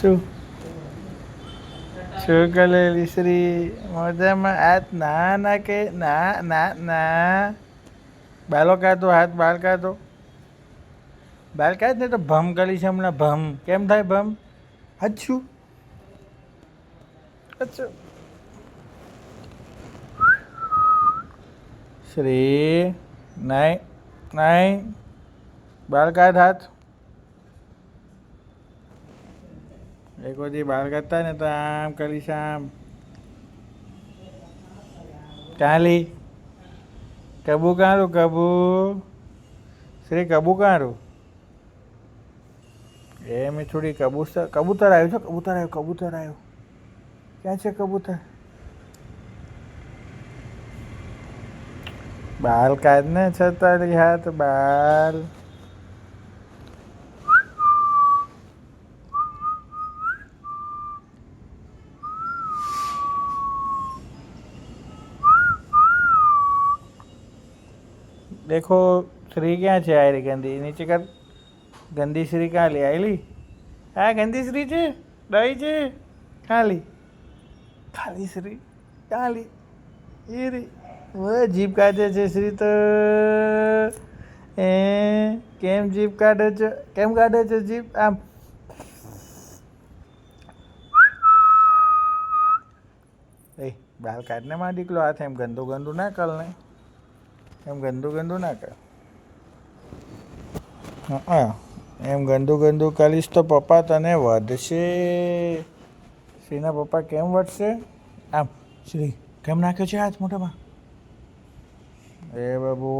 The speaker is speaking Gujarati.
શું શું કરેલી શ્રી મજામાં? હાથ ના ના કે ના ના ના બાલો કાઢો, હાથ બાર કાઢો, બાર કાઢ ને તો ભમ કરી છે હમણાં. ભમ કેમ થાય? ભમ અચ્છું અચ્છું. શ્રી નહીં નહીં, બાર કાઢ હાથ. એક બધી બહાર કાઢતા ને તો આમ કરીશ આમ. કાલી કબુ કારું કબુ શ્રી કબુ કારું એ મેં થોડી કબૂતર આવ્યું છે. કબૂતર આવ્યું, કબૂતર આવ્યું. ક્યાં છે કબૂતર? બાલ કાઢ ને છતારી હાથ બાલ. देखो श्री क्या છે? આ રહી ગંદી નીચે કર. ગંદી શ્રી કાલી આયલી. હા ગંદી શ્રી છે, દઈ છે ખાલી. ખાલી શ્રી કાલી એ રી જીભ કાઢે છે શ્રી તો. એ કેમ જીભ કાઢે છે? કેમ કાઢે છે જીભ? આમ એ બાલ કાઢને માં દીકલો હાથ એમ ગંદુ ગંદુ ના કર ને. એમ ગંદુ ગંદુ ના કર. હા એમ ગંદુ ગંદુ કરીશ તો પપ્પા તને વધશે. શ્રીના પપ્પા કેમ વધશે? આમ શ્રી કેમ નાખ્યો છે હાથ મોઢામાં? એ બાબુ